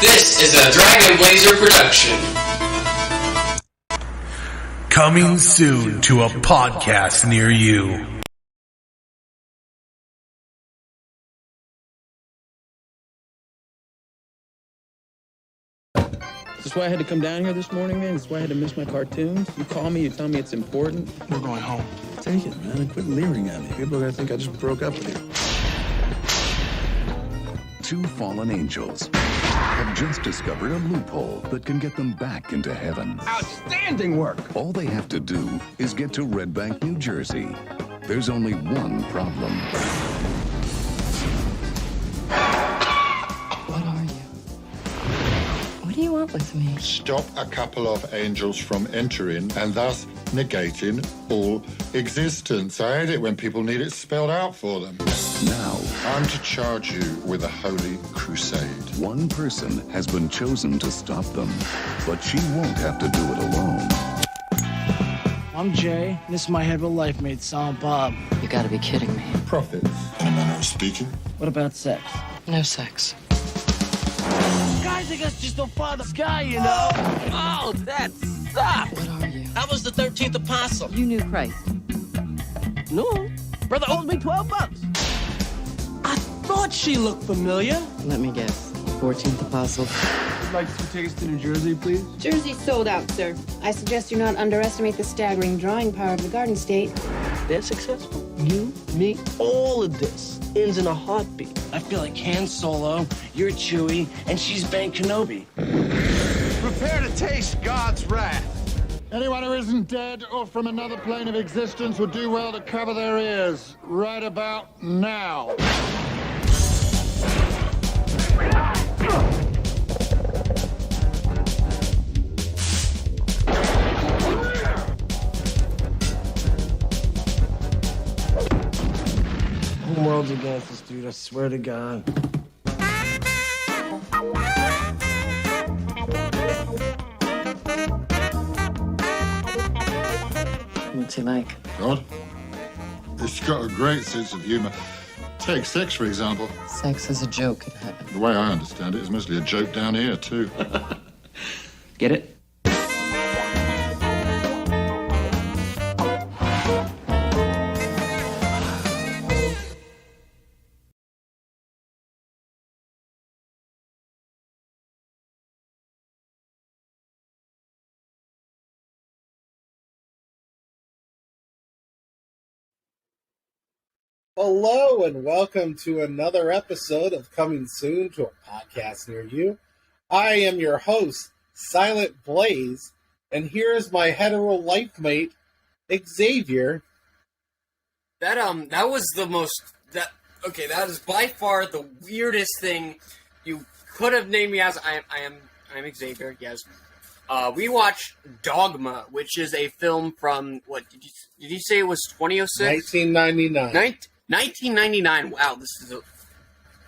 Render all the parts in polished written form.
This is a Dragon Blazer production. Coming soon to a podcast near you. Is this why I had to come down here this morning, man? Is this why I had to miss my cartoons? You call me, you tell me it's important. We're going home. Take it, man, and quit leering at me. People are gonna think I just broke up with you. Two fallen angels have just discovered a loophole that can get them back into heaven. Outstanding work! All they have to do is get to Red Bank, New Jersey. There's only one problem. What are you? What do you want with me? Stop a couple of angels from entering and thus negating all existence. I hate it when people need it spelled out for them. Now, I'm to charge you with a holy crusade. one person has been chosen to stop them, but she won't have to do it alone. I'm Jay. This is my head of life mate, Silent Bob. You gotta be kidding me. Prophets, in a manner of speaking. What about sex? No sex. Guys, I guess just don't follow this guy, you know? Oh, that sucks! What are you? I was the 13th apostle. You knew Christ. No. Brother owes me $12. I thought she looked familiar. Let me guess. 14th apostle. I'd like some tickets to New Jersey, please. Jersey's sold out, sir. I suggest you not underestimate the staggering drawing power of the Garden State. They're successful. You, me, all of this ends in a heartbeat. I feel like Han Solo, you're Chewie, and she's Ben Kenobi. Prepare to taste God's wrath. Anyone who isn't dead or from another plane of existence would do well to cover their ears right about now. The whole world's against us, dude. I swear to God. What's he like? God, it's got a great sense of humor. Take sex, for example. Sex is a joke in heaven. The way I understand it, it's mostly a joke down here, too. Get it? Hello and welcome to another episode of Coming Soon to a podcast near you. I am your host, Silent Blaze, and here is my hetero life mate, Xavier. That was the most that is by far the weirdest thing you could have named me as. I'm Xavier. Yes. We watched Dogma, which is a film from what did you say it was 2006? 1999. 1999. Wow, this is a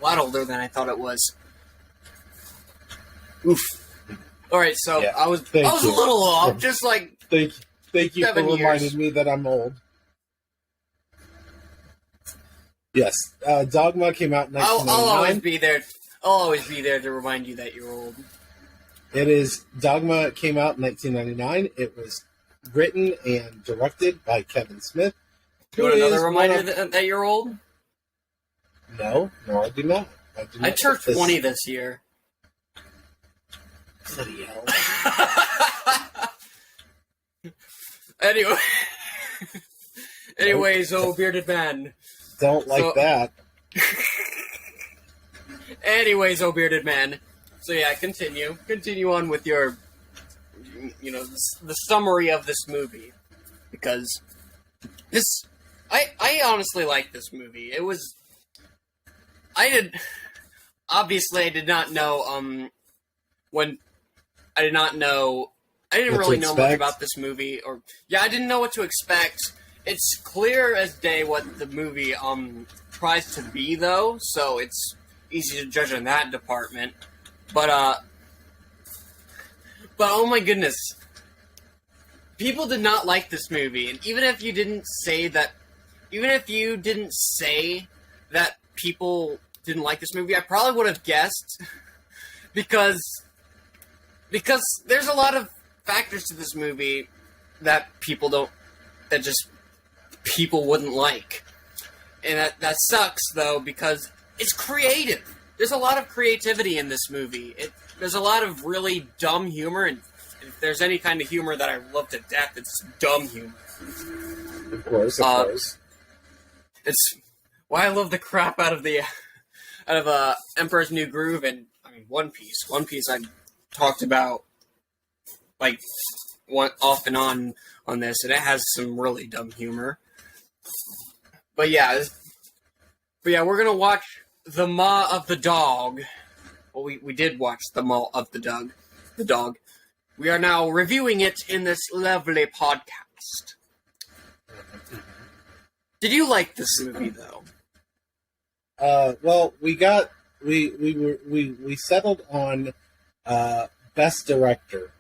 lot older than I thought it was. Oof. All right, so Yeah, I was thank a you. little off, just like Thank you for 7 years. reminding me that I'm old. Yes, Dogma came out in I'll 1999. always be there. I'll always be there to remind you that you're old. Dogma came out in 1999. It was written and directed by Kevin Smith. You want who another is reminder one of- that you're old? No, I do not. I turned 20 this year. Bloody hell. Anyways, bearded man. Don't like that. Anyways, bearded man. So yeah, continue on with your, the summary of this movie, because I honestly like this movie. I did not know I didn't really know much about this movie, I didn't know what to expect. It's clear as day what the movie tries to be, though, so it's easy to judge in that department. But oh my goodness, people did not like this movie, and even if you didn't say that people didn't like this movie, I probably would have guessed because there's a lot of factors to this movie that people wouldn't like. And that sucks, though, because it's creative. There's a lot of creativity in this movie. There's a lot of really dumb humor, and if there's any kind of humor that I love to death, it's dumb humor. Of course. It's why I love the crap out of Emperor's New Groove and One Piece. One Piece I talked about off and on this, and it has some really dumb humor. But yeah, we're gonna watch The Maw of the Dog. Well, we did watch The Maw of the Dog. We are now reviewing it in this lovely podcast. Did you like this movie though? Well, we settled on best director,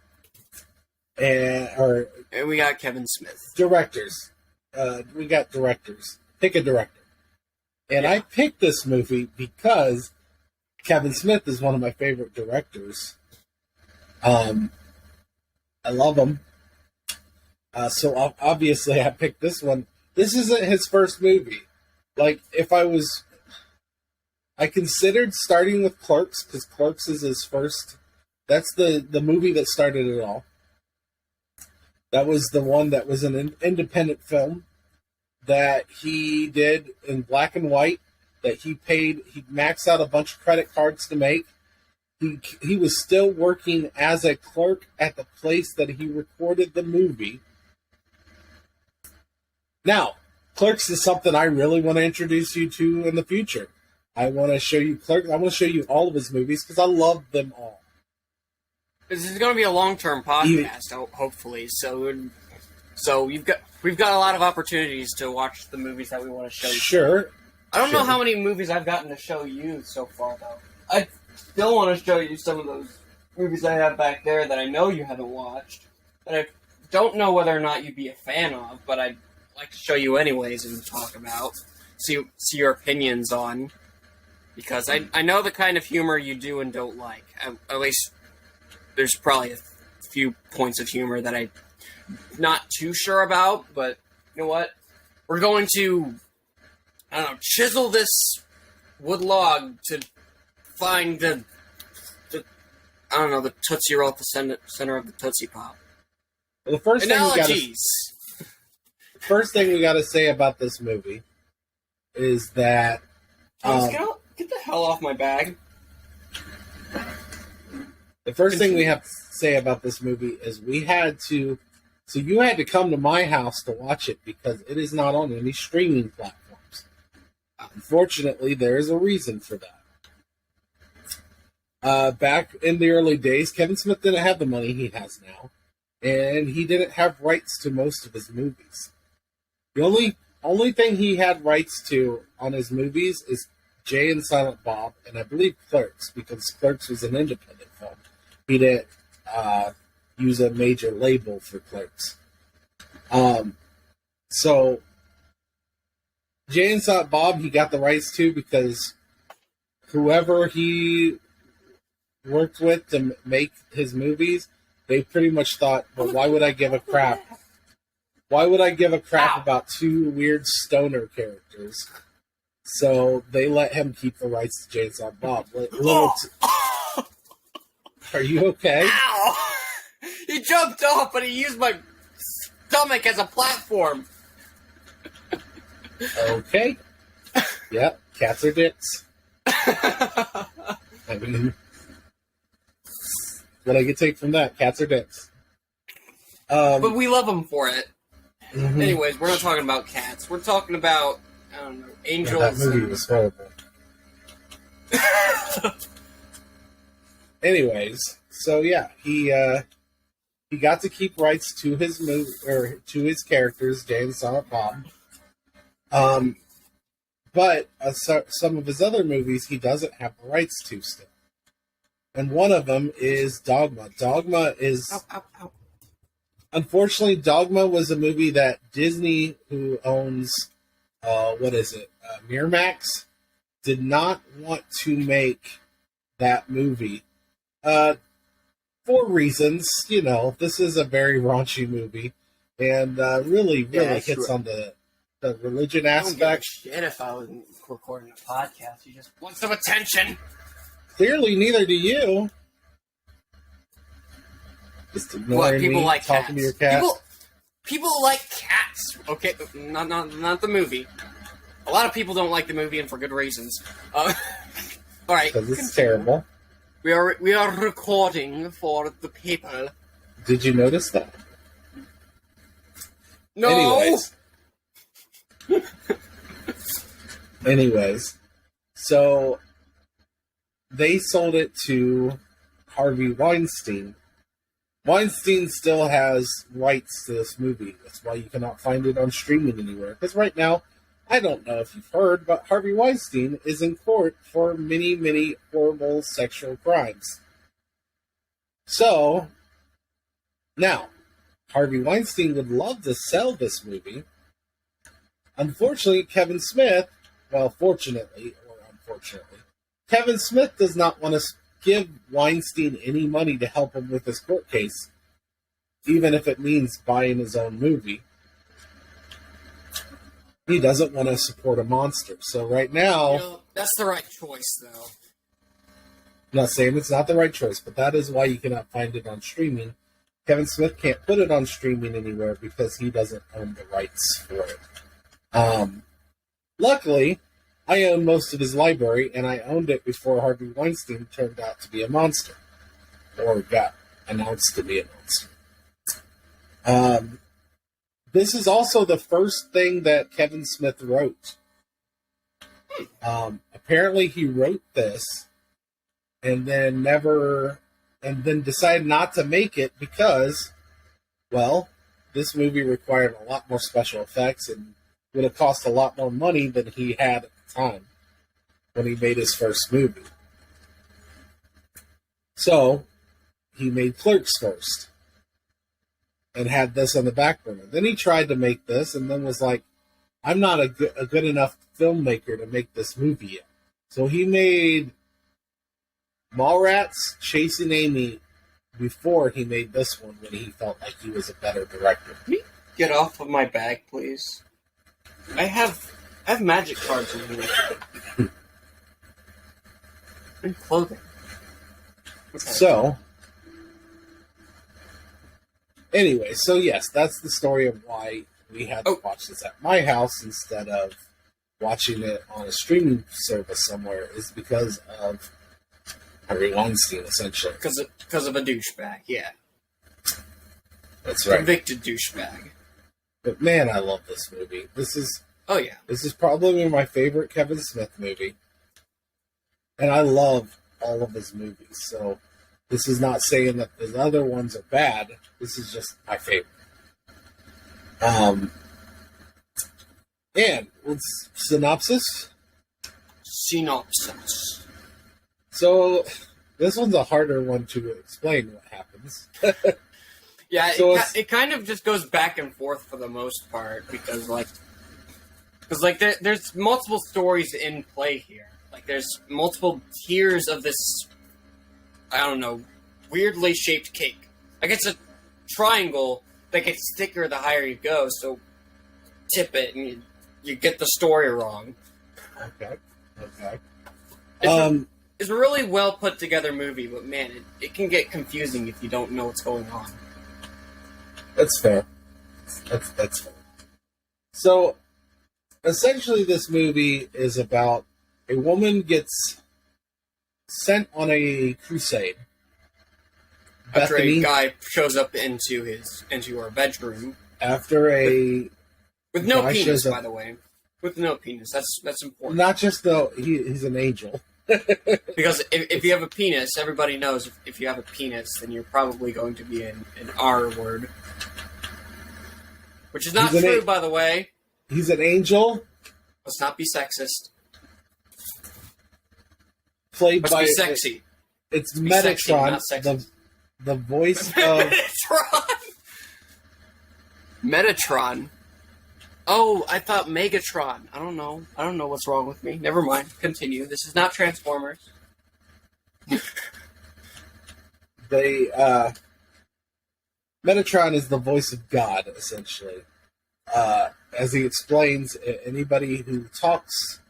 and we got Kevin Smith. Directors. We got directors. Pick a director. And I picked this movie because Kevin Smith is one of my favorite directors. I love him. So obviously I picked this one. This isn't his first movie. I considered starting with Clerks, because Clerks is his first. That's the movie that started it all. That was the one that was an independent film that he did in black and white, that he maxed out a bunch of credit cards to make. He was still working as a clerk at the place that he recorded the movie. Now, Clerks is something I really want to introduce you to in the future. I want to show you Clerks. I want to show you all of his movies because I love them all. This is going to be a long-term podcast, hopefully. So we've got a lot of opportunities to watch the movies that we want to show you. Sure. I don't know how many movies I've gotten to show you so far, though. I still want to show you some of those movies I have back there that I know you haven't watched, that I don't know whether or not you'd be a fan of, but I'd like to show you anyways and talk about, see your opinions on, because I know the kind of humor you do and don't like. At least there's probably a few points of humor that I'm not too sure about, but you know what? We're going to, chisel this wood log to find the Tootsie Roll at the center of the Tootsie Pop. Well, the first thing we got to say about this movie is that get the hell off my bag. The first thing we have to say about this movie is you had to come to my house to watch it because it is not on any streaming platforms. Unfortunately, there is a reason for that. Back in the early days, Kevin Smith didn't have the money he has now, and he didn't have rights to most of his movies. The only thing he had rights to on his movies is Jay and Silent Bob, and I believe Clerks, because Clerks was an independent film. He didn't use a major label for Clerks. So Jay and Silent Bob, he got the rights to because whoever he worked with to make his movies, they pretty much thought, well, why would I give a crap? Why would I give a crap about two weird stoner characters? So they let him keep the rights to Jay and Silent Bob. Are you okay? Ow! He jumped off, but he used my stomach as a platform. Okay. Yep, cats are dicks. I mean, what I could take from that, cats are dicks. But we love them for it. Mm-hmm. Anyways, we're not talking about cats. We're talking about, angels. Yeah, that movie was horrible. Anyways, so yeah, he got to keep rights to his movie or to his characters, Jay and Silent Bob. But some of his other movies he doesn't have the rights to still, and one of them is Dogma. Dogma is, unfortunately, Dogma was a movie that Disney, who owns, Miramax, did not want to make that movie For reasons, this is a very raunchy movie, and really hits on the religion aspect. I don't give a shit if I was recording a podcast. You just want some attention. Clearly, neither do you. Just ignoring people me, like talking cats. to your cat. People like cats. Okay, not the movie. A lot of people don't like the movie, and for good reasons. All right, because it's terrible. We are recording for the people. Did you notice that? No. Anyways, so they sold it to Harvey Weinstein. Weinstein still has rights to this movie. That's why you cannot find it on streaming anywhere. Because right now, I don't know if you've heard, but Harvey Weinstein is in court for many, many horrible sexual crimes. So, now, Harvey Weinstein would love to sell this movie. Unfortunately, Kevin Smith, well, fortunately, or unfortunately, Kevin Smith does not want to give Weinstein any money to help him with his court case, even if it means buying his own movie. He doesn't want to support a monster. So right now... that's the right choice, though. I'm not saying it's not the right choice, but that is why you cannot find it on streaming. Kevin Smith can't put it on streaming anywhere because he doesn't own the rights for it. Luckily, I own most of his library, and I owned it before Harvey Weinstein turned out to be a monster. Or got announced to be a monster. This is also the first thing that Kevin Smith wrote. Apparently he wrote this and then decided not to make it because, well, this movie required a lot more special effects and would have cost a lot more money than he had at the time when he made his first movie. So, he made Clerks first and had this on the back burner. Then he tried to make this and then was like, I'm not a good enough filmmaker to make this movie yet. So he made Mallrats, Chasing Amy before he made this one when he felt like he was a better director. Can you get off of my bag, please? I have magic cards in here. And clothing. Okay. So, anyway, so yes, that's the story of why we had to watch this at my house instead of watching it on a streaming service somewhere, is because of Harvey Weinstein, essentially. Because of a douchebag, yeah. That's right. Convicted douchebag. But man, I love this movie. This is probably my favorite Kevin Smith movie. And I love all of his movies. So this is not saying that the other ones are bad. This is just my favorite. And what's synopsis? Synopsis. So this one's a harder one to explain what happens. Yeah, so it kind of just goes back and forth for the most part because there's multiple stories in play here. Like there's multiple tiers of this, I don't know, weirdly shaped cake. Like it's a triangle that gets thicker the higher you go. So tip it and you get the story wrong. Okay. It's a really well put together movie, but man, it can get confusing if you don't know what's going on. That's fair. That's fair. So, essentially, this movie is about a woman gets sent on a crusade. After a guy shows up into her bedroom. With no penis, by the way. With no penis. That's important. Not just though he's an angel. Because if you have a penis, everybody knows if you have a penis, then you're probably going to be an R word. Which is not true, by the way. He's an angel. Let's not be sexist. Let's be sexy. It's Metatron, the voice of... Metatron? Oh, I thought Megatron. I don't know what's wrong with me. Never mind. Continue. This is not Transformers. they Metatron is the voice of God, essentially. As he explains, anybody who talks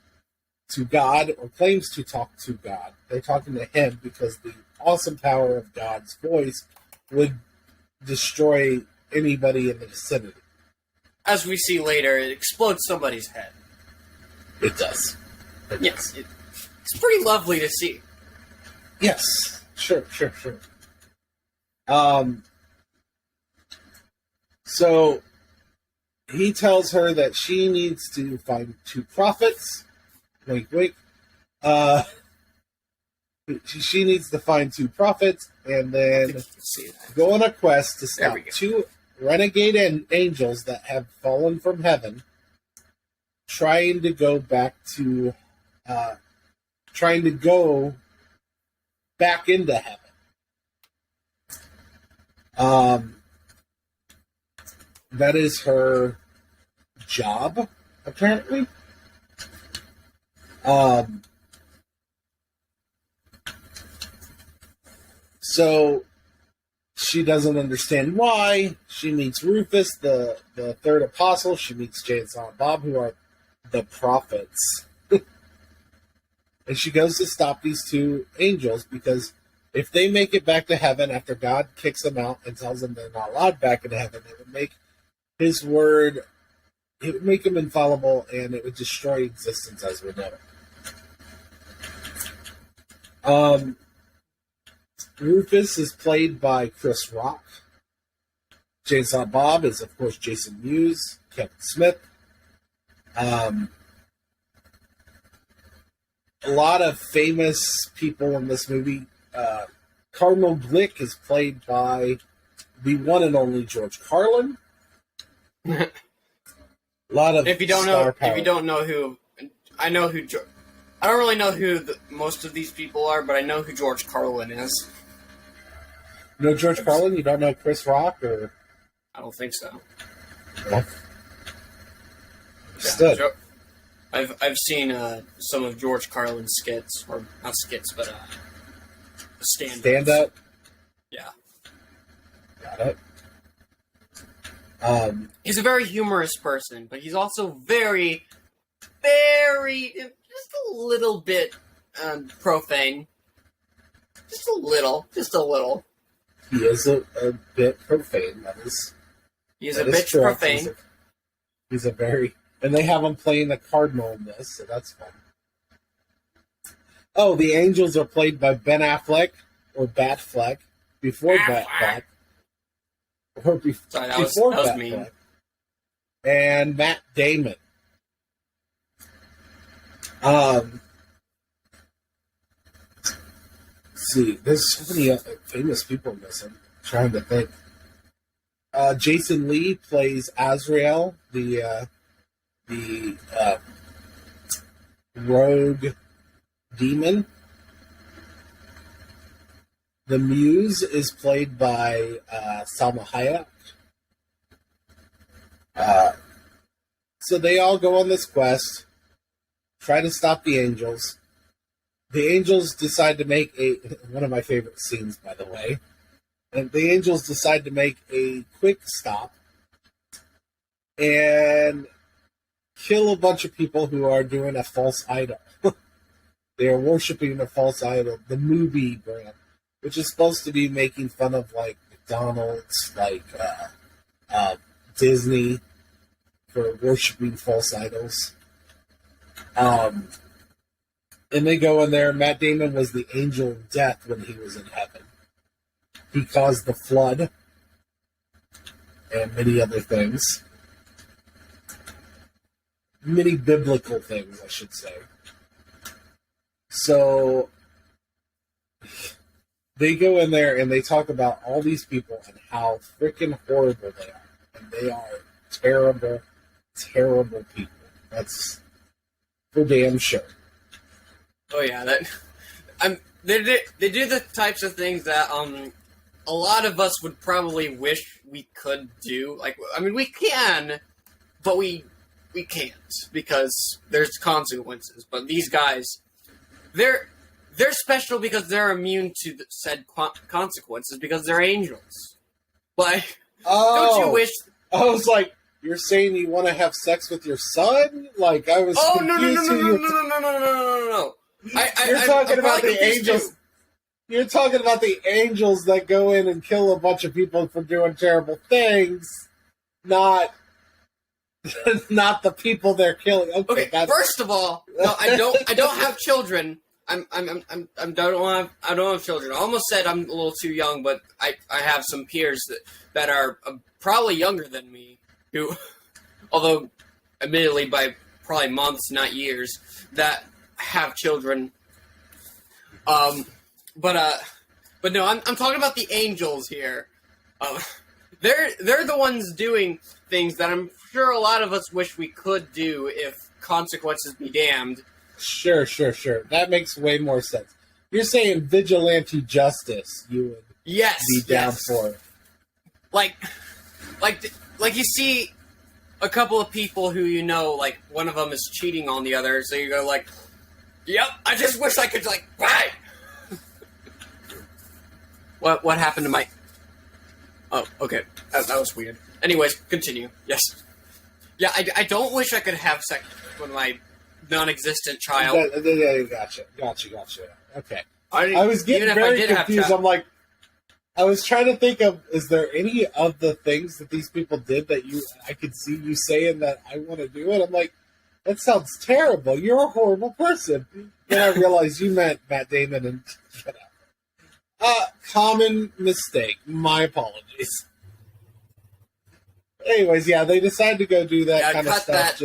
to God or claims to talk to God, they're talking to him because the awesome power of God's voice would destroy anybody in the vicinity. As we see later, it explodes somebody's head. It does. Yes, it's pretty lovely to see. Yes, sure. So he tells her that she needs to find 2 prophets. Wink, wink. She needs to find 2 prophets and then go on a quest to stop 2 renegade angels that have fallen from heaven, trying to go back into heaven. That is her job, apparently. So she doesn't understand why. She meets Rufus, the third apostle. She meets Jay and Silent Bob, who are the prophets. And she goes to stop these 2 angels because if they make it back to heaven after God kicks them out and tells them they're not allowed back into heaven, it would make his word, it would make him infallible, and it would destroy existence as we know it. Rufus is played by Chris Rock. Jay and Silent Bob is, of course, Jason Mewes, Kevin Smith. A lot of famous people in this movie. Cardinal Blick is played by the one and only George Carlin. A lot of if you don't know who, I know who. I don't really know who most of these people are, but I know who George Carlin is. You know George Carlin? You don't know Chris Rock, or? I don't think so. No. Stood. I've seen some of George Carlin's skits, or not skits, but stand up. Yeah. Got it. He's a very humorous person, but he's also very, very, just a little bit profane. Just a little. He is a bit profane. He's a bit profane. He's a very... And they have him playing the cardinal in this, so that's fun. Oh, the angels are played by Ben Affleck, or Batfleck, before Batfleck. Or Sorry, that before was Batfleck. mean. And Matt Damon. See, there's so many famous people in this. I'm trying to think. Jason Lee plays Azrael, the rogue demon. The Muse is played by Salma Hayek. So they all go on this quest, try to stop the angels. The angels decide to make one of my favorite scenes, by the way. And the angels decide to make a quick stop and kill a bunch of people who are doing a false idol. They are worshiping a false idol, the movie brand, which is supposed to be making fun of like McDonald's, like Disney, for worshiping false idols. And they go in there. Matt Damon was the angel of death when he was in heaven. He caused the flood and many other things. Many biblical things, I should say. So they go in there and they talk about all these people and how freaking horrible they are. And they are terrible, terrible people. That's for damn sure. Oh yeah, they do the types of things that a lot of us would probably wish we could do. Like, I mean, we can, but we can't because there's consequences. But these guys, they're special because they're immune to the said consequences because they're angels. Like, don't you wish? I was like, you're saying you want to have sex with your son? Like, I was confused. No. You're talking about the angels. You're talking about the angels that go in and kill a bunch of people for doing terrible things, not the people they're killing. Okay, first of all, no, I don't have children. I don't have children. I almost said I'm a little too young, but I have some peers that are probably younger than me, who, although admittedly by probably months, not years, that have children. But no, I'm talking about the angels here. They're the ones doing things that I'm sure a lot of us wish we could do if consequences be damned. Sure. That makes way more sense. You're saying vigilante justice. You would be down for it. Like you see a couple of people who you know, like one of them is cheating on the other, so you go like, "Yep, I just wish I could like, right." What happened to my? Oh, okay, that was weird. Anyways, continue. Yes, yeah, I don't wish I could have sex with my non-existent child. Yeah, gotcha. Okay, I was getting very confused. I'm like, I was trying to think of, is there any of the things that these people did that I could see you saying that I want to do it? I'm like, that sounds terrible. You're a horrible person. Then I realized you meant Matt Damon and whatever. Common mistake. My apologies. Anyways, yeah, they decided to go do that kind of stuff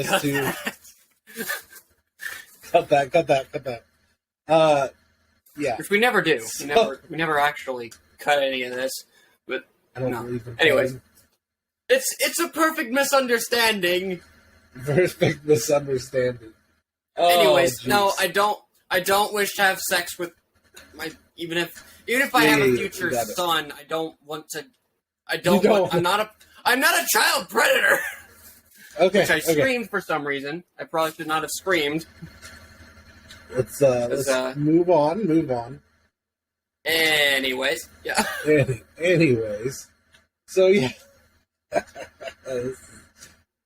cut that. Yeah. Which we never do. We never actually cut any of this. But I don't believe in anyways, it's a perfect misunderstanding. Perfect misunderstanding. Anyways, geez. no, I don't wish to have sex with my even if I have a future son, I don't want to. I'm not a child predator. Okay. Which I screamed for some reason. I probably should not have screamed. Let's move on. Anyways, yeah. Anyways, so yeah, this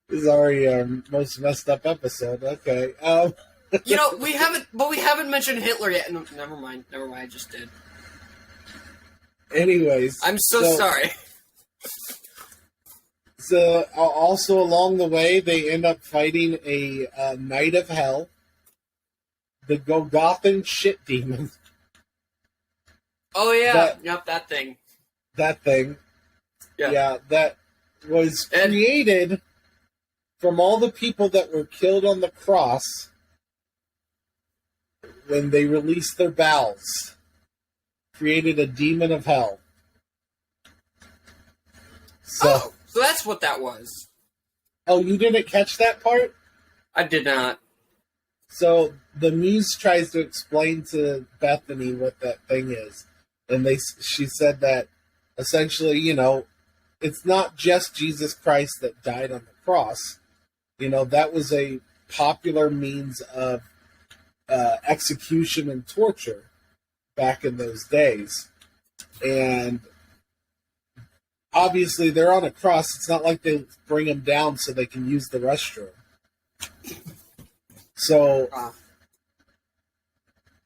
is already our most messed up episode. Okay. we haven't mentioned Hitler yet. No, never mind. I just did. Anyways, I'm so sorry. So also along the way, they end up fighting a Knight of Hell, the Golgothan shit demon. Oh yeah, that thing. That thing. Yeah, that was created from all the people that were killed on the cross when they released their bowels. Created a demon of hell. So that's what that was. Oh, you didn't catch that part? I did not. So the muse tries to explain to Bethany what that thing is. And she said that essentially, it's not just Jesus Christ that died on the cross. That was a popular means of execution and torture back in those days. And obviously they're on a cross. It's not like they bring them down so they can use the restroom. So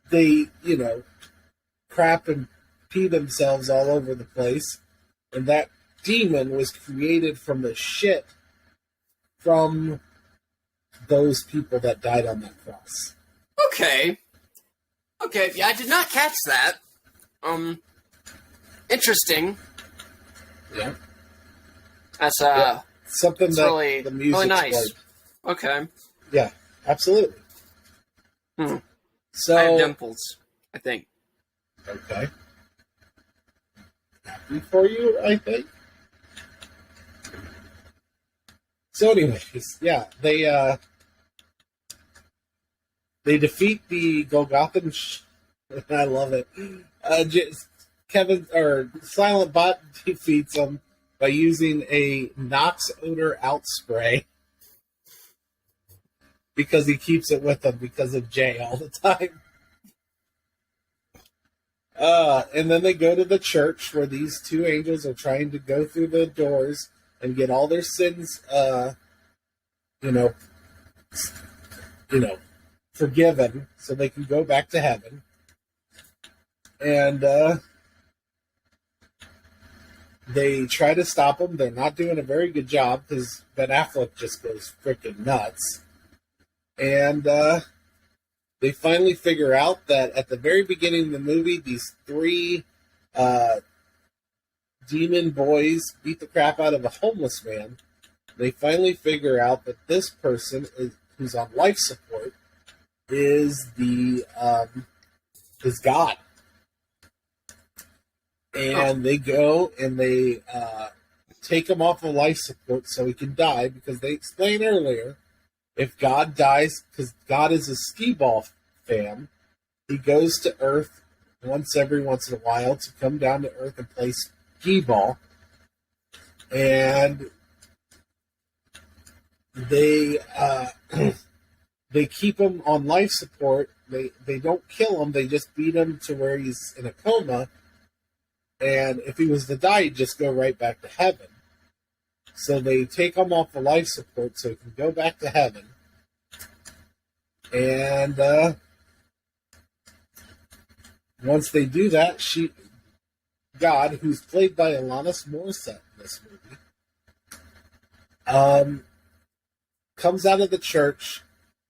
they, crap and pee themselves all over the place. And that demon was created from the shit from those people that died on that cross. Okay, yeah, I did not catch that. Interesting. Yeah. That's something that's that really, the music really nice. Played. Okay. Yeah, absolutely. So I have dimples, I think. Okay. Happy for you, I think. So anyways, yeah, they defeat the Golgothan. I love it. Silent Bot defeats them by using a Nox odor out spray because he keeps it with him because of Jay all the time. And then they go to the church where these two angels are trying to go through the doors and get all their sins, forgiven, so they can go back to heaven. And they try to stop them. They're not doing a very good job because Ben Affleck just goes freaking nuts. And they finally figure out that at the very beginning of the movie, these three demon boys beat the crap out of a homeless man. They finally figure out that this person who's on life support is God. And they go and they take him off of life support so he can die, because they explained earlier, if God dies, because God is a skee ball fan, he goes to Earth once in a while to come down to Earth and play skee ball. And they they keep him on life support. They don't kill him. They just beat him to where he's in a coma. And if he was to die, he'd just go right back to heaven. So they take him off of life support so he can go back to heaven. And once they do that, God, who's played by Alanis Morissette in this movie, comes out of the church,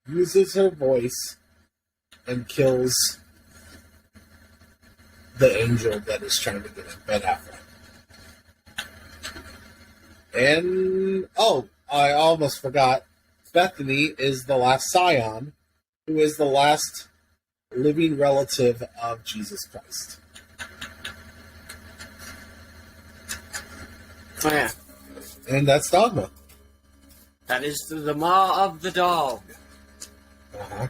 uses her voice, and kills the angel that is trying to get at Ben Affleck. And, I almost forgot, Bethany is the last scion, who is the last living relative of Jesus Christ. Oh, yeah. And that's Dogma. That is the maw of the dog. Uh-huh.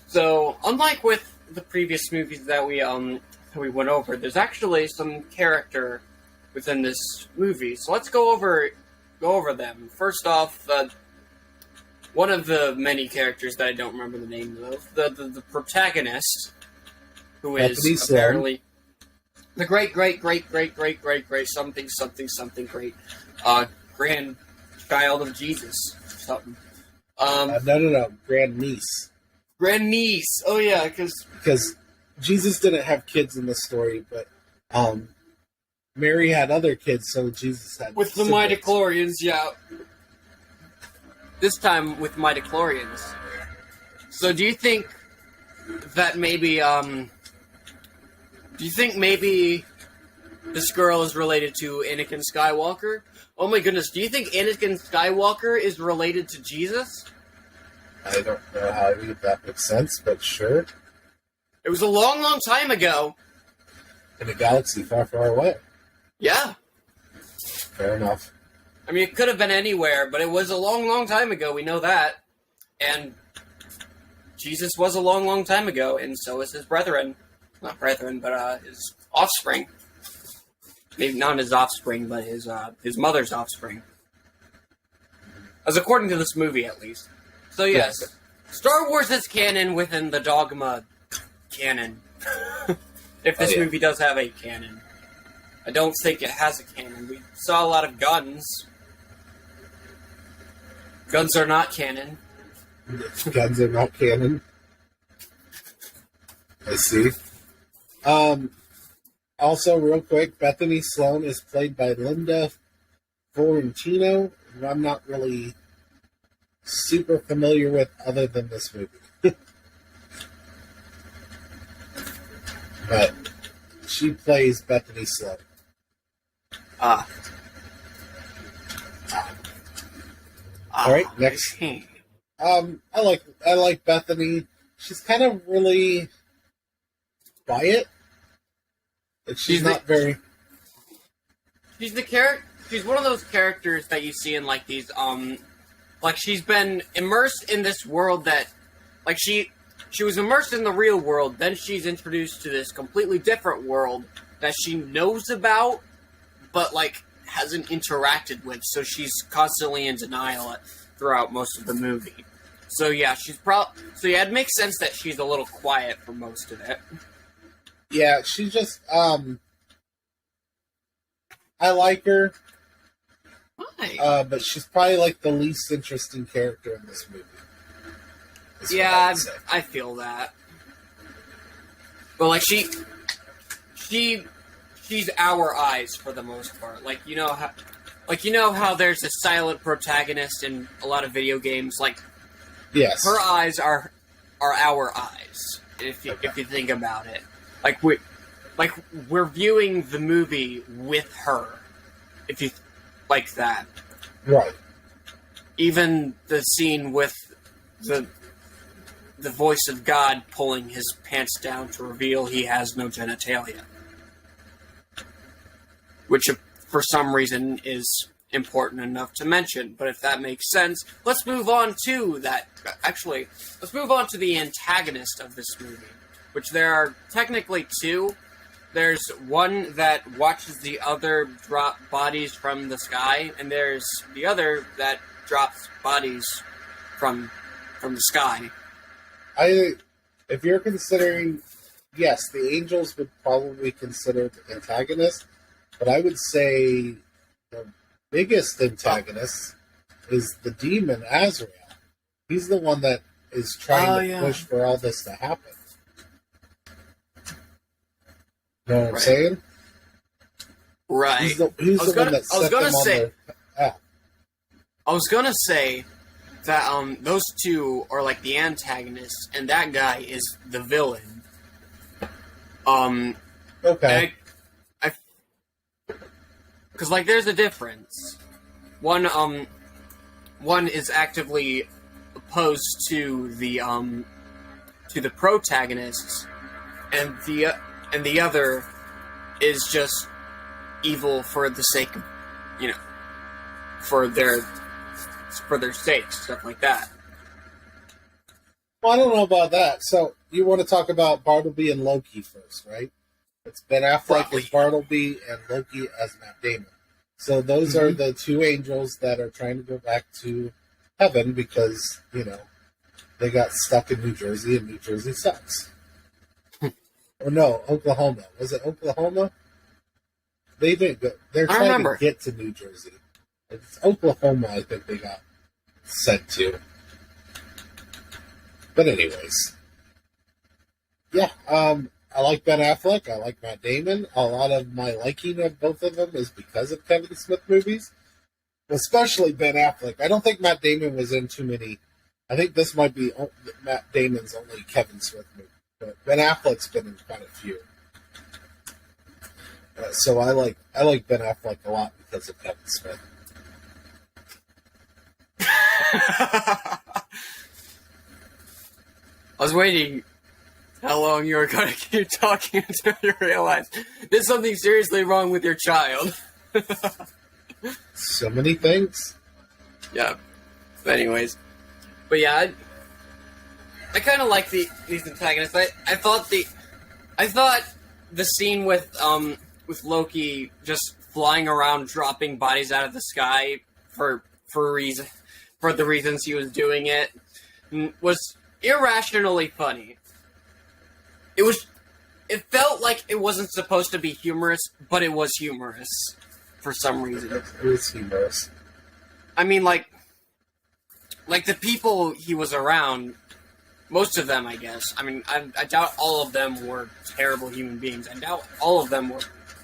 So, unlike with the previous movies that we went over, there's actually some character within this movie. So let's go over them. First off, one of the many characters that I don't remember the name of, the protagonist, who is apparently the great something great grandchild of Jesus, something. No, grandniece. Grandniece. Oh yeah, because Jesus didn't have kids in the story, but Mary had other kids, so Jesus had with the siblings. midichlorians. Yeah. This time with midichlorians. So do you think that maybe this girl is related to Anakin Skywalker? Oh my goodness, do you think Anakin Skywalker is related to Jesus? I don't know how that makes sense, but sure. It was a long time ago. In a galaxy far, far away. Yeah. Fair enough. I mean, it could have been anywhere, but it was a long time ago. We know that. And Jesus was a long time ago, and so is his brethren. Not brethren, but his offspring. Maybe not his offspring, but his mother's offspring. As according to this movie, at least. So yes, Star Wars is canon within the Dogma canon. If this movie does have a canon. I don't think it has a canon. We saw a lot of guns. Guns are not canon. Guns are not canon. I see. Also, real quick, Bethany Sloan is played by Linda Fiorentino, who I'm not really super familiar with other than this movie. But she plays Bethany Sloan. All right, next. I like Bethany. She's kind of really quiet. She's not very. She's the character. She's one of those characters that you see in like these like she's been immersed in this world that, like she was immersed in the real world. Then she's introduced to this completely different world that she knows about, but like hasn't interacted with. So she's constantly in denial throughout most of the movie. So yeah, it makes sense that she's a little quiet for most of it. Yeah, she just, I like her. Why? But she's probably like the least interesting character in this movie. Yeah, I feel that. But like she's our eyes for the most part. Like you know how there's a silent protagonist in a lot of video games. Like yes, her eyes are our eyes. If you think about it, we're viewing the movie with her. If you like that, right? Even the scene with the voice of God pulling his pants down to reveal he has no genitalia. Which, for some reason, is important enough to mention. But if that makes sense, let's move on to that. Actually, let's move on to the antagonist of this movie. Which there are technically two. There's one that watches the other drop bodies from the sky, and there's the other that drops bodies from the sky. If you're considering, yes, the angels would probably consider the antagonist, but I would say the biggest antagonist is the demon Azrael. He's the one that is trying to push for all this to happen. You know what I'm saying? Right. He's the one that set them on their path. I was gonna say that those two are like the antagonists, and that guy is the villain. Okay. Because like there's a difference. One is actively opposed to the protagonists, and the other is just evil for the sake of, for their sake, stuff like that. Well, I don't know about that. So you want to talk about Bartleby and Loki first, right? It's Ben Affleck as Bartleby and Loki as Matt Damon. So those are the two angels that are trying to go back to heaven because, they got stuck in New Jersey and New Jersey sucks. Or no, Oklahoma. Was it Oklahoma? They didn't go. They're trying to get to New Jersey. It's Oklahoma, I think they got sent to. But anyways. Yeah, I like Ben Affleck. I like Matt Damon. A lot of my liking of both of them is because of Kevin Smith movies. Especially Ben Affleck. I don't think Matt Damon was in too many. I think this might be Matt Damon's only Kevin Smith movie. But Ben Affleck's been in quite a few. So I like Ben Affleck a lot because of Kevin Smith. I was waiting how long you were going to keep talking until you realized there's something seriously wrong with your child. So many things. Yeah. But anyways. But yeah, I kind of like these antagonists. I thought the scene with Loki just flying around dropping bodies out of the sky for the reasons he was doing it was irrationally funny. It felt like it wasn't supposed to be humorous, but it was humorous for some reason. It was humorous. I mean, like the people he was around, most of them, I guess. I mean, I doubt all of them were terrible human beings. I doubt all of them were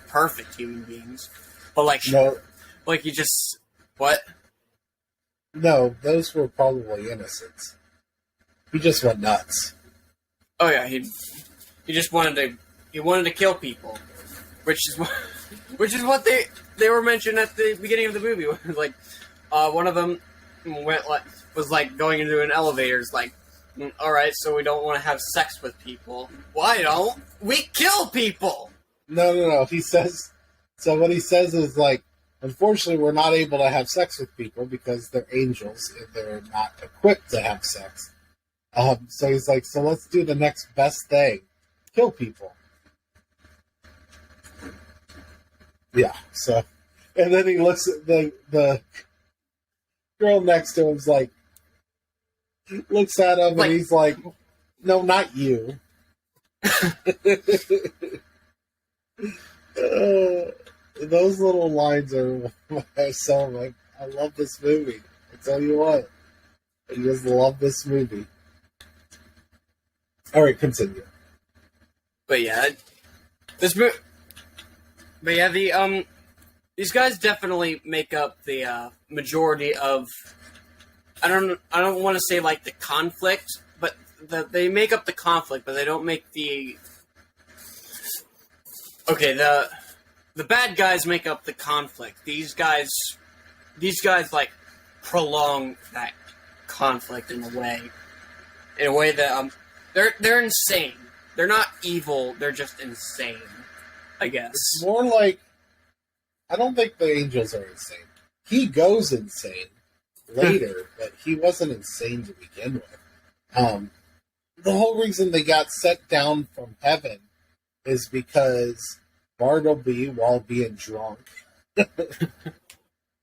perfect human beings. But no. You just what? No, those were probably innocents. He just went nuts. Oh yeah, he just wanted to kill people, which is what they were mentioned at the beginning of the movie. Like, one of them was going into an elevator. It's like, all right, so we don't want to have sex with people. Why don't we kill people? No. He says. So what he says is unfortunately, we're not able to have sex with people because they're angels and they're not equipped to have sex. So he's like, so let's do the next best thing. Kill people. Yeah, so... And then he looks at the girl next to him's looks at him and he's like, no, not you. Those little lines are so like, I love this movie. I tell you what, I just love this movie. All right, continue. But yeah, these guys definitely make up the majority of. I don't want to say like the conflict, but they make up the conflict, but they don't make the. Okay, the bad guys make up the conflict. These guys like prolong that conflict in a way that they're insane. They're not evil. They're just insane, I guess. It's more like, I don't think the angels are insane. He goes insane later, but he wasn't insane to begin with. The whole reason they got set down from heaven is because Bartleby, while being drunk,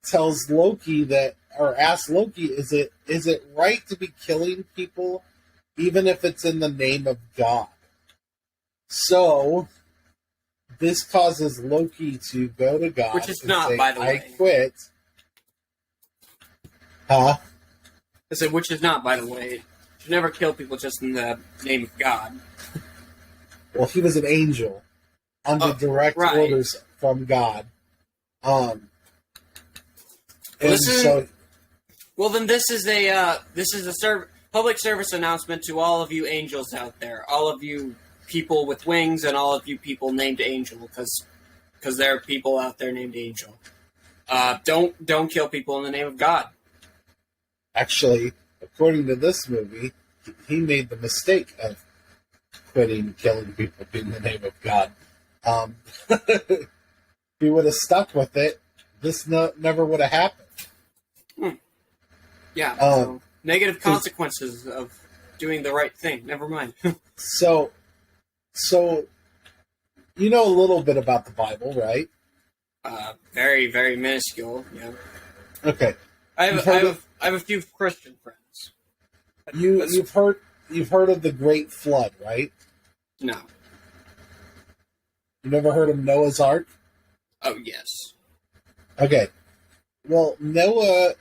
tells Loki asks Loki, is it right to be killing people even if it's in the name of God? So this causes Loki to go to God, which is and not, say, by the way. I quit. Huh? I said, which is not, by the way. You should never kill people just in the name of God. Well, he was an angel under direct orders from God. Well, this is a public service announcement to all of you angels out there, all of you people with wings, and all of you people named Angel, because there are people out there named Angel. Don't kill people in the name of God. Actually, according to this movie, he made the mistake of quitting killing people in the name of God. If he would have stuck with it, this never would have happened. Yeah, so negative consequences of doing the right thing. Never mind. So you know a little bit about the Bible, right? Very, very minuscule. Yeah. Okay. I have a few Christian friends. You've heard of the Great Flood, right? No. You never heard of Noah's Ark? Oh, yes. Okay. Well, Noah...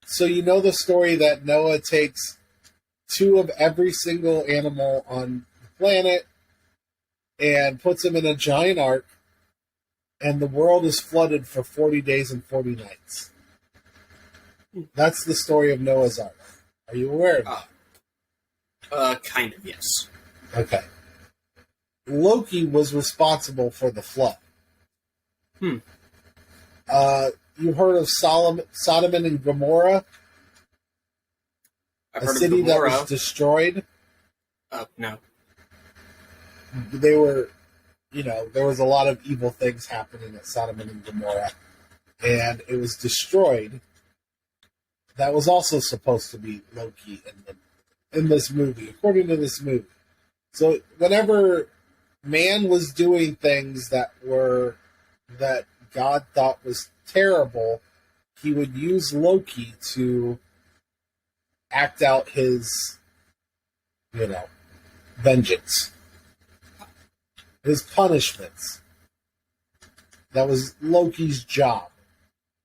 So you know the story that Noah takes 2 of every single animal on the planet and puts them in a giant ark, and the world is flooded for 40 days and 40 nights. That's the story of Noah's Ark. Are you aware of that? Kind of, yes. Okay. Loki was responsible for the flood. You heard of Sodom and Gomorrah? I've a heard city of that Gomorrah. was destroyed? No. They were, there was a lot of evil things happening at Sodom and Gomorrah, and it was destroyed. That was also supposed to be Loki in this movie, according to this movie. So whenever man was doing things that God thought was terrible, he would use Loki to act out his, vengeance. His punishments. That was Loki's job.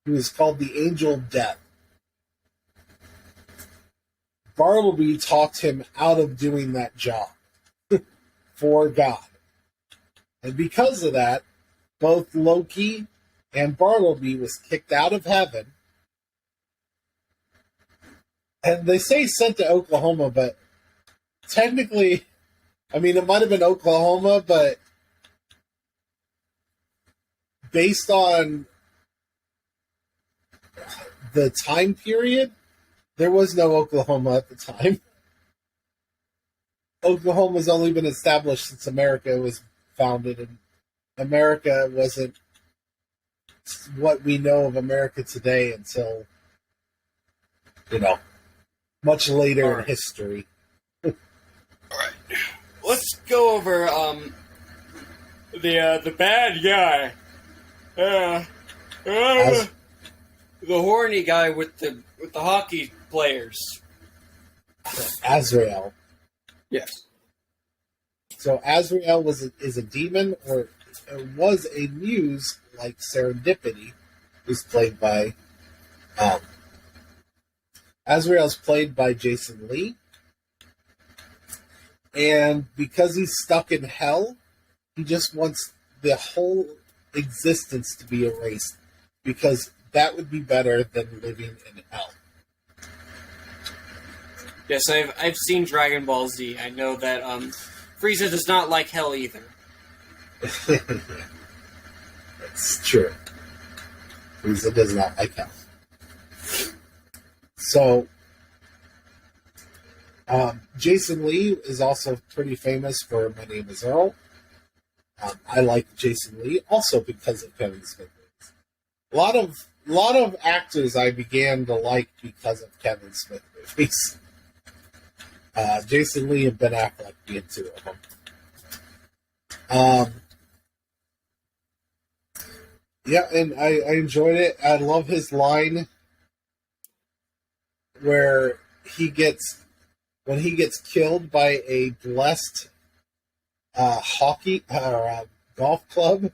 He was called the Angel of Death. Bartleby talked him out of doing that job for God. And because of that, both Loki and Bartleby was kicked out of heaven. And they say sent to Oklahoma, but technically, it might have been Oklahoma, but based on the time period, there was no Oklahoma at the time. Oklahoma's only been established since America was founded, and America wasn't what we know of America today until, much later in history. All right. Let's go over the bad guy. The horny guy with the hockey players. Azrael. Yes. So Azrael is a demon, or was a muse like Serendipity, who's played by Azrael's played by Jason Lee. And because he's stuck in hell, he just wants the whole existence to be erased, because that would be better than living in hell. Yes, I've seen Dragon Ball Z. I know that Frieza does not like hell either. That's true. Frieza does not like hell. So, Jason Lee is also pretty famous for My Name is Earl. I like Jason Lee also because of Kevin Smith movies. A lot of actors I began to like because of Kevin Smith movies. Jason Lee and Ben Affleck being two of them. Yeah, and I enjoyed it. I love his line where when he gets killed by a blessed hockey or golf club,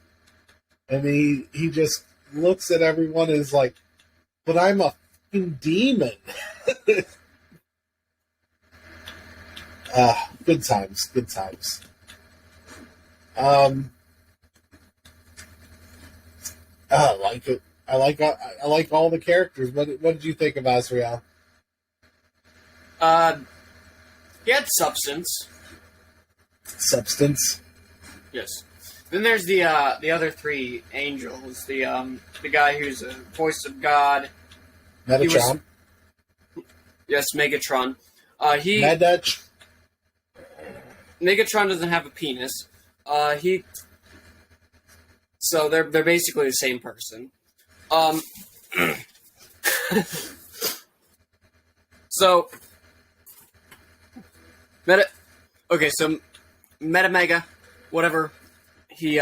and he just looks at everyone and is like, "But I'm a fucking demon." Good times, good times. I like it. I like all the characters. What did you think of Azrael? He had substance. Substance. Yes. Then there's the other three angels. The guy who's a voice of God. Metatron. Yes, Megatron. Megatron doesn't have a penis. So they're basically the same person. So so Mega, whatever. He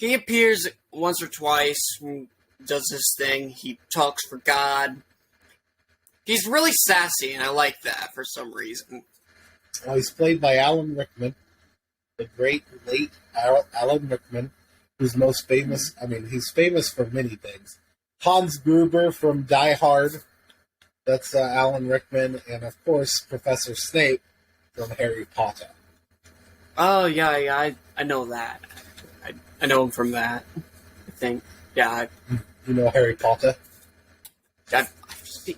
appears once or twice, does his thing. He talks for God. He's really sassy, and I like that for some reason. Well, he's played by Alan Rickman, the great late Alan Rickman, who's most famous. I mean, he's famous for many things. Hans Gruber from Die Hard. That's Alan Rickman, and of course Professor Snape from Harry Potter. Oh yeah, I know that. I know him from that. I think, yeah. You know Harry Potter?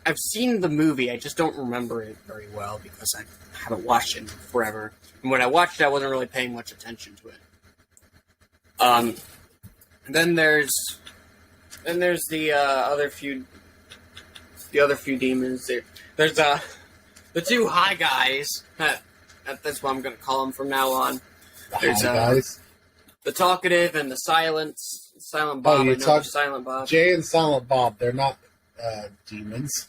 I've seen the movie. I just don't remember it very well because I haven't watched it in forever. And when I watched it, I wasn't really paying much attention to it. Then there's the other few demons. There's the two high guys. That's what I'm going to call them from now on. There's guys. The talkative and the silent Bob. Silent Bob. Jay and Silent Bob. They're not demons.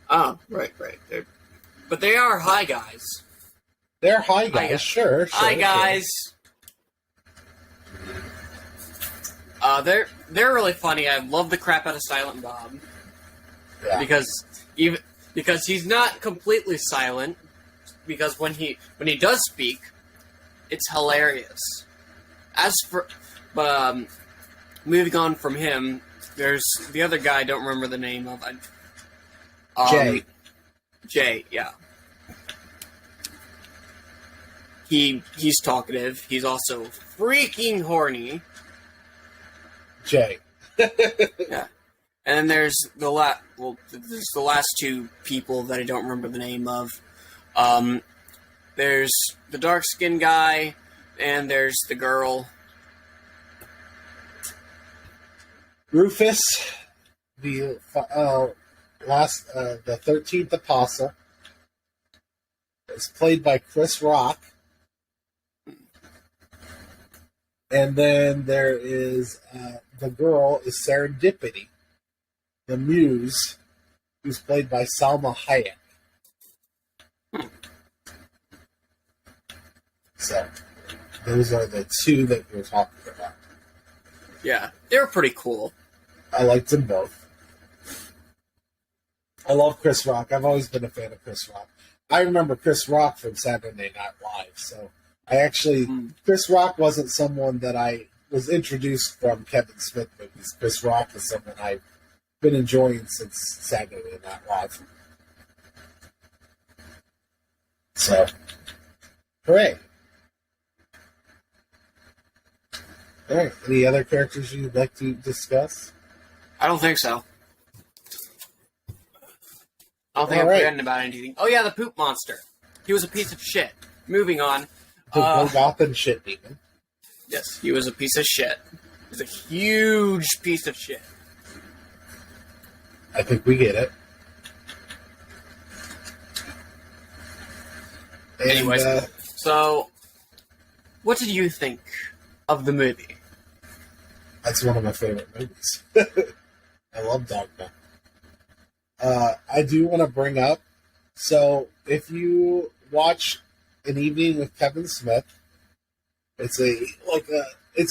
Oh, right. But they are high guys. They're high guys, sure. High guys. They're really funny. I love the crap out of Silent Bob. Yeah. Because he's not completely silent. Because when he does speak, it's hilarious. As for moving on from him, there's the other guy I don't remember the name of. Jay, yeah. He's talkative. He's also freaking horny. Jay. Yeah. And then there's the last two people that I don't remember the name of. There's the dark-skinned guy, and there's the girl. Rufus, the 13th Apostle, is played by Chris Rock. And then there is the girl is Serendipity, the muse, who's played by Salma Hayek. So, those are the two that we're talking about. Yeah, they were pretty cool. I liked them both. I love Chris Rock. I've always been a fan of Chris Rock. I remember Chris Rock from Saturday Night Live. So Chris Rock wasn't someone that I was introduced from Kevin Smith movies. Chris Rock is someone I've been enjoying since Saturday Night Live. So, hooray. All right. Any other characters you'd like to discuss? I don't think so. I don't think I've forgotten about anything. Oh, yeah, the poop monster. He was a piece of shit. Moving on. The Golgothan shit demon. Yes, he was a piece of shit. He was a huge piece of shit. I think we get it. Anyways, so what did you think of the movie? That's one of my favorite movies. I love Dogma. I do want to bring up, so if you watch An Evening with Kevin Smith, it's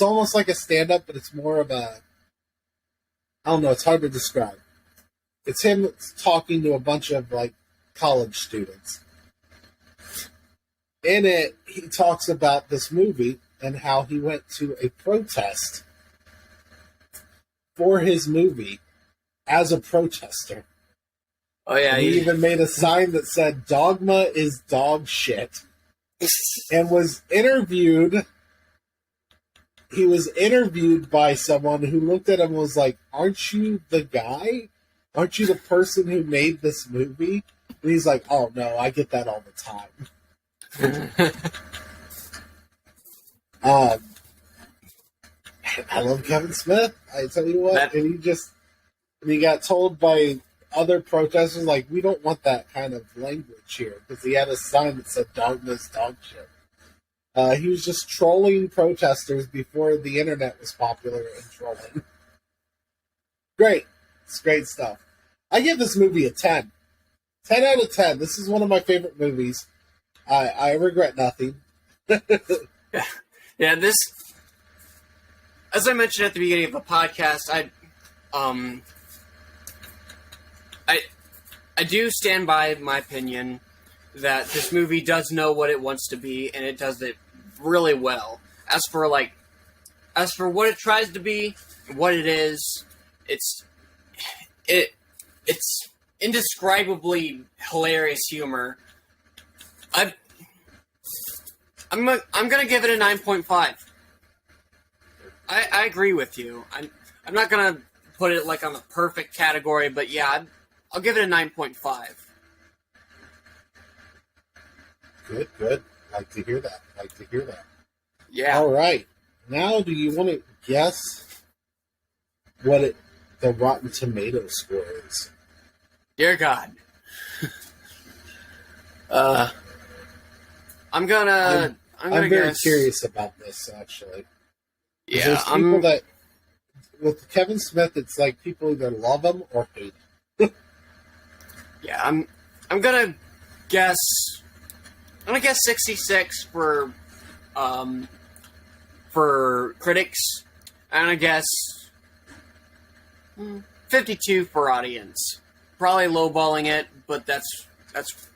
almost like a stand-up, but it's more of a, I don't know, it's hard to describe. It's him talking to a bunch of college students. In it, he talks about this movie and how he went to a protest for his movie as a protester. Oh, yeah. And he even made a sign that said, "Dogma is dog shit." And was interviewed. He was interviewed by someone who looked at him and was like, "Aren't you the guy? Aren't you the person who made this movie?" And he's like, "Oh, no, I get that all the time." I love Kevin Smith. I tell you what, and he got told by other protesters, like, "We don't want that kind of language here," because he had a sign that said "Dogma's dog shit." He was just trolling protesters before the internet was popular and trolling. Great. It's great stuff. I give this movie a 10. 10 out of 10. This is one of my favorite movies. I regret nothing. Yeah, this, as I mentioned at the beginning of the podcast, I do stand by my opinion that this movie does know what it wants to be, and it does it really well. As for what it tries to be, what it is, it's indescribably hilarious humor. I'm gonna give it a 9.5. I agree with you. I'm not gonna put it on the perfect category, but yeah, I'll give it a 9.5. Good. Like to hear that. Yeah. All right. Now, do you want to guess what the Rotten Tomatoes score is? Dear God. I'm very guess. Curious about this, actually. Yeah, there's people that with Kevin Smith, it's like people either love him or hate him. Yeah, I'm gonna guess. I'm gonna guess 66 for critics. I'm gonna guess 52 for audience. Probably lowballing it, but that's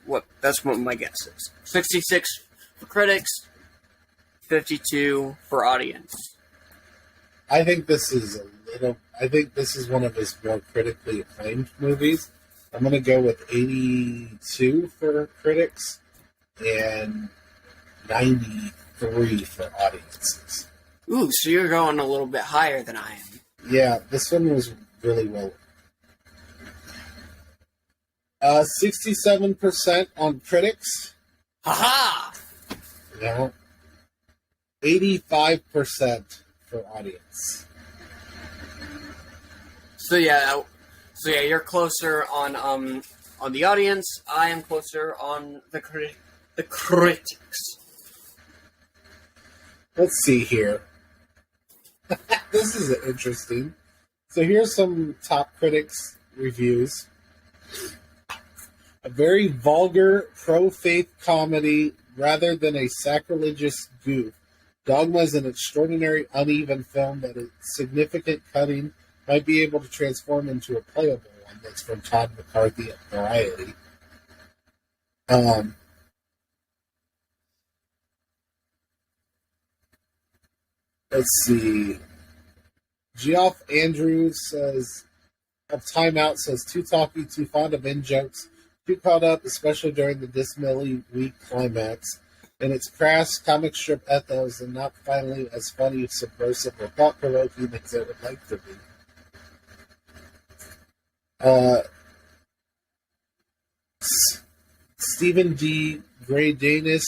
what my guess is. 66 for critics, 52 for audience. I think this is one of his more critically acclaimed movies. I'm going to go with 82 for critics and 93 for audiences. Ooh, so you're going a little bit higher than I am. Yeah, this one was really well. 67% on critics. Haha! Yeah. 85% for audience. So yeah, you're closer on the audience. I am closer on the critics. Let's see here. This is interesting. So here's some top critics reviews. A very vulgar, pro-faith comedy rather than a sacrilegious goof. Dogma is an extraordinary, uneven film that its significant cutting might be able to transform into a playable one. That's from Todd McCarthy at Variety. Let's see. Geoff Andrews says, of Timeout says, too talky, too fond of in-jokes, too caught up, especially during the dismally weak climax. In its crass comic strip ethos and not finally as funny, subversive, or thought-provoking as it would like to be. Stephen D. Graydanis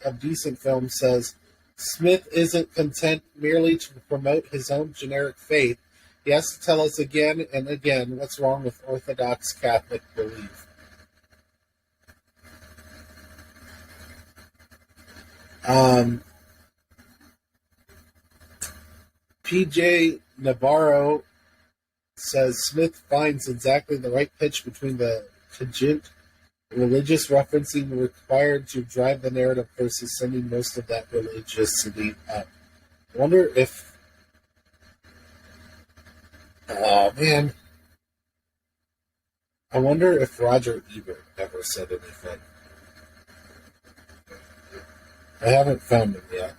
of Decent Film says, Smith isn't content merely to promote his own generic faith. He has to tell us again and again what's wrong with Orthodox Catholic belief. PJ Navarro says Smith finds exactly the right pitch between the cogent religious referencing required to drive the narrative versus sending most of that religiousity up. I wonder if... Oh, man. I wonder if Roger Ebert ever said anything. I haven't found him yet.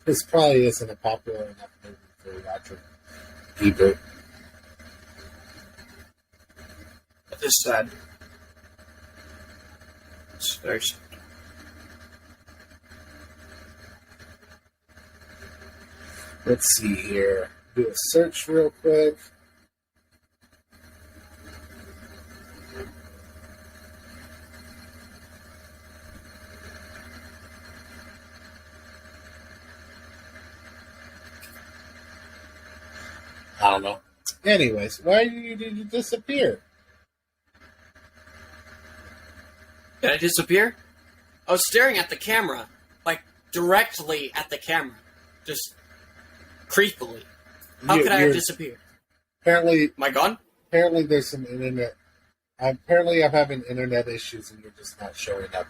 This probably isn't a popular enough movie for Roger Ebert. That is sad. It's very sad. Let's see here. Do a search real quick. I don't know. Anyways, why did you disappear? Did I disappear? I was staring at the camera. Like, directly at the camera. Just creepily. How could I have disappeared? Apparently... Am I gone? Apparently there's some internet... Apparently I'm having internet issues and you're just not showing up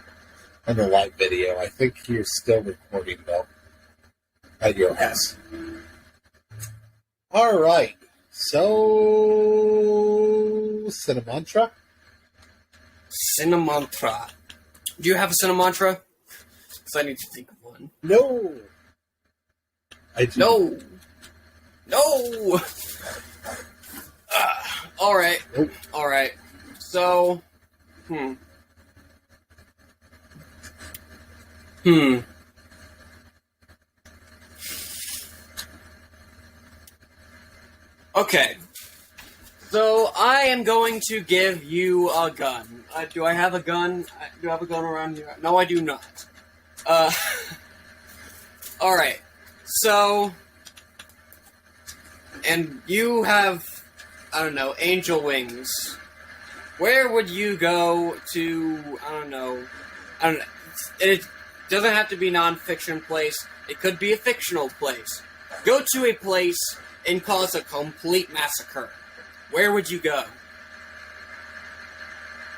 on the live video. I think you're still recording, though, at your house. All right. So... Cinemantra? Cinemantra. Do you have a Cinemantra? Because I need to think of one. No! I do. No! No! Alright. Nope. Alright. So... Okay. So, I am going to give you a gun. Do I have a gun? Do I have a gun around here? No, I do not. Alright. So... And you have, I don't know, angel wings. Where would you go to, I don't know, it doesn't have to be non-fiction place. It could be a fictional place. Go to a place and cause a complete massacre. Where would you go?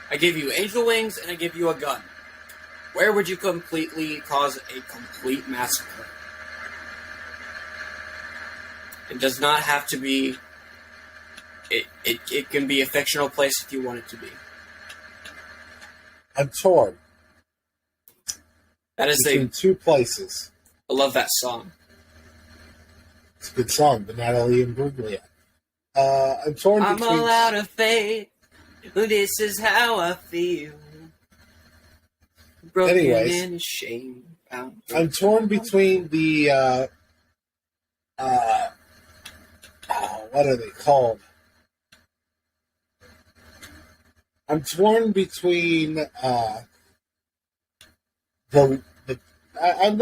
I give you angel wings and I give you a gun. Where would you completely cause a complete massacre? It does not have to be... It can be a fictional place if you want it to be. I'm torn. That is between two places. I love that song. It's a good song, the Natalie Imbruglia. I'm torn between... I'm all out of faith. This is how I feel. Broken in shame. I'm torn between the... what are they called? I'm torn between I'm going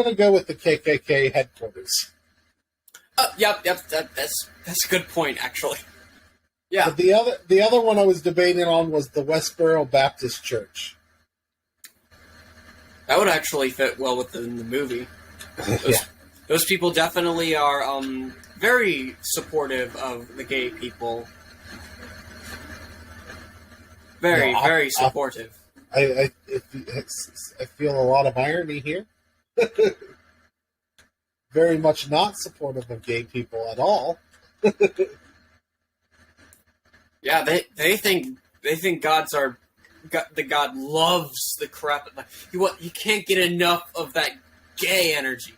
to go with the KKK headquarters. Yep. That's a good point, actually. Yeah. But the other one I was debating on was the Westboro Baptist Church. That would actually fit well within the movie. Yeah. Those people definitely are very supportive of the gay people. Very supportive. I feel a lot of irony here. Very much not supportive of gay people at all. Yeah, they think gods are the god loves the crap. You can't get enough of that gay energy.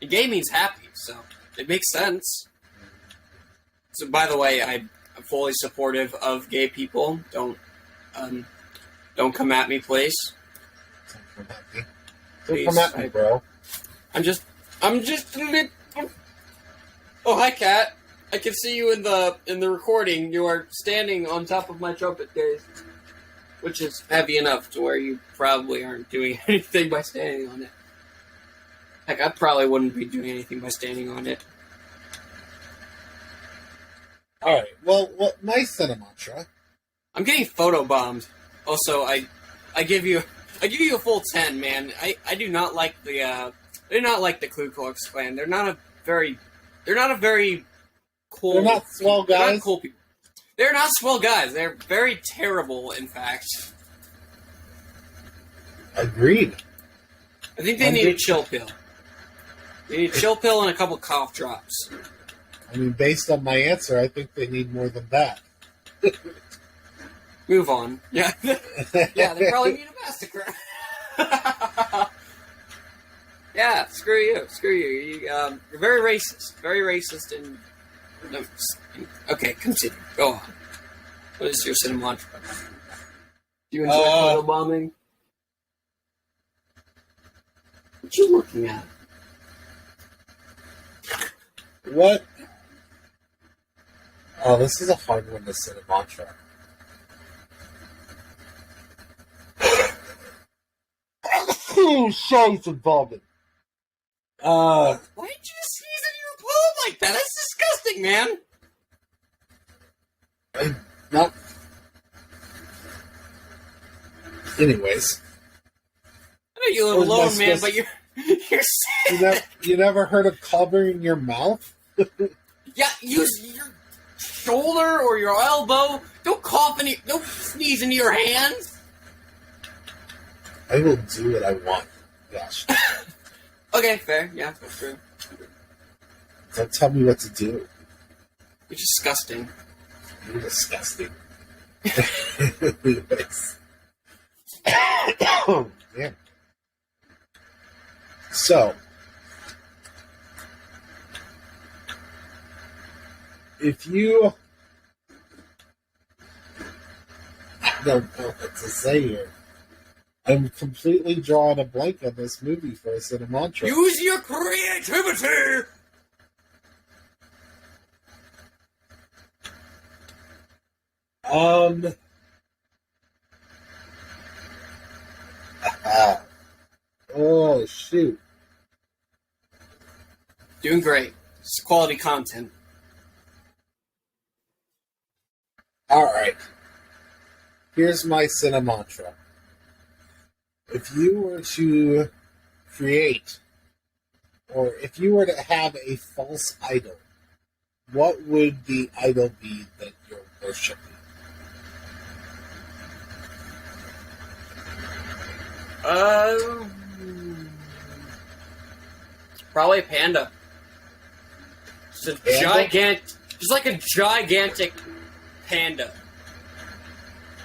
And gay means happy, so it makes sense. So, by the way, I'm fully supportive of gay people. Don't come at me, please. Don't come at me, bro. I'm just a little... Oh, hi, Kat. I can see you in the recording. You are standing on top of my trumpet case, which is heavy enough to where you probably aren't doing anything by standing on it. Heck, I probably wouldn't be doing anything by standing on it. Alright, well, nice Cinemantra. I'm getting photobombed. Also, I give you a full 10, man. I do not like the Ku Klux Klan. They're not a very cool. They're not swell guys. They're not cool people. They're not swell guys. They're very terrible, in fact. Agreed. I think they need a chill pill. They need a chill pill and a couple cough drops. I mean, based on my answer, I think they need more than that. Move on. Yeah. Yeah, they probably need a massacre. Yeah, screw you. You're very racist. Very racist and... No, okay, continue. Go on. What is your Cinemantra? Do you enjoy photobombing? What you looking at? What? Oh, this is a hard one to Cinemantra. Scheiße, Bobbin. Why did you sneeze in your palm like that? That's disgusting, man. Not. Anyways. I know you live alone, man, but you're sick. You never heard of covering your mouth? Yeah, use your shoulder or your elbow. Don't don't sneeze into your hands. I will do what I want. Gosh. Okay, fair. Yeah, that's true. Don't tell me what to do. You're disgusting. You're disgusting. Yeah. So, if you... I don't know what to say here. I'm completely drawing a blank on this movie for a Cinemantra. Use your creativity! Oh, shoot. Doing great. It's quality content. Alright. Here's my Cinemantra. If you were to create, or if you were to have a false idol, what would the idol be that you're worshiping? Probably a panda. Just like a gigantic panda.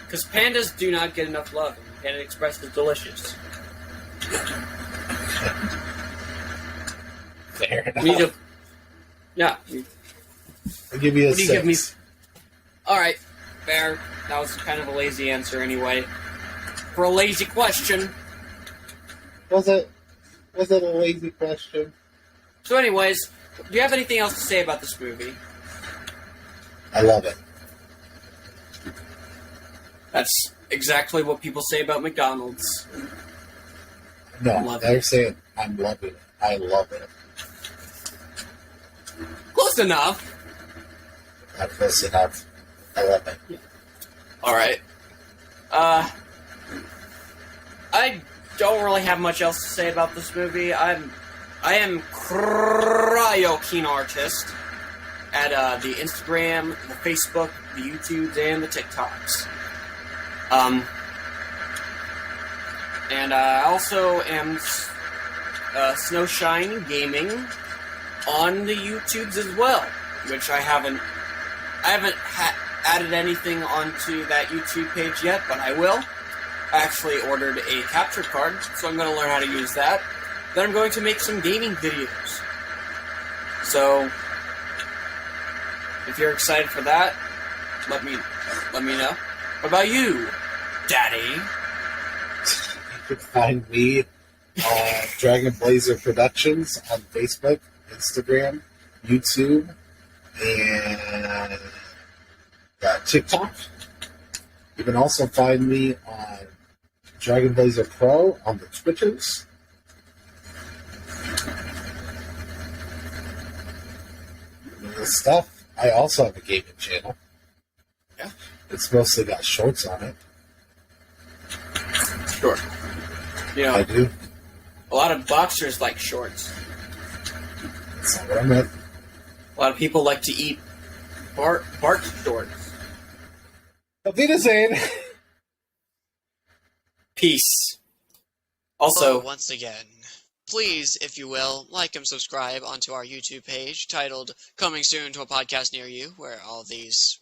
Because pandas do not get enough love. Panda Express is delicious. Fair enough. Yeah. I'll give you a 6. Alright, fair. That was kind of a lazy answer anyway. For a lazy question. Was it a lazy question? So anyways, do you have anything else to say about this movie? I love it. That's exactly what people say about McDonald's. No, they're saying, I'm loving it. I love it. Close enough. Not close enough. I love it. Yeah. Alright. I don't really have much else to say about this movie. I am Cryo Keen Artist at the Instagram, the Facebook, the YouTubes, and the TikToks. And I also am Snowshine Gaming on the YouTubes as well, which I haven't added anything onto that YouTube page yet, but I will. I actually ordered a capture card, so I'm going to learn how to use that. Then I'm going to make some gaming videos. So, if you're excited for that, let me know. What about you, Daddy? You can find me on Dragon Blazer Productions on Facebook, Instagram, YouTube, and TikTok. You can also find me on Dragon Blazer Pro on the Twitters. And this stuff. I also have a gaming channel. Yeah. It's mostly got shorts on it. Sure. You know, I do. a lot of boxers like shorts. That's not what I meant. A lot of people like to eat bark shorts. Auf Wiedersehen. Peace. Also, once again, please, if you will, like and subscribe onto our YouTube page titled Coming Soon to a Podcast Near You, where all these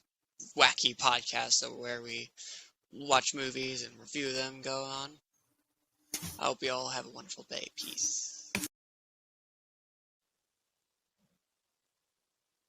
wacky podcasts where we watch movies and review them go on. I hope you all have a wonderful day. Peace.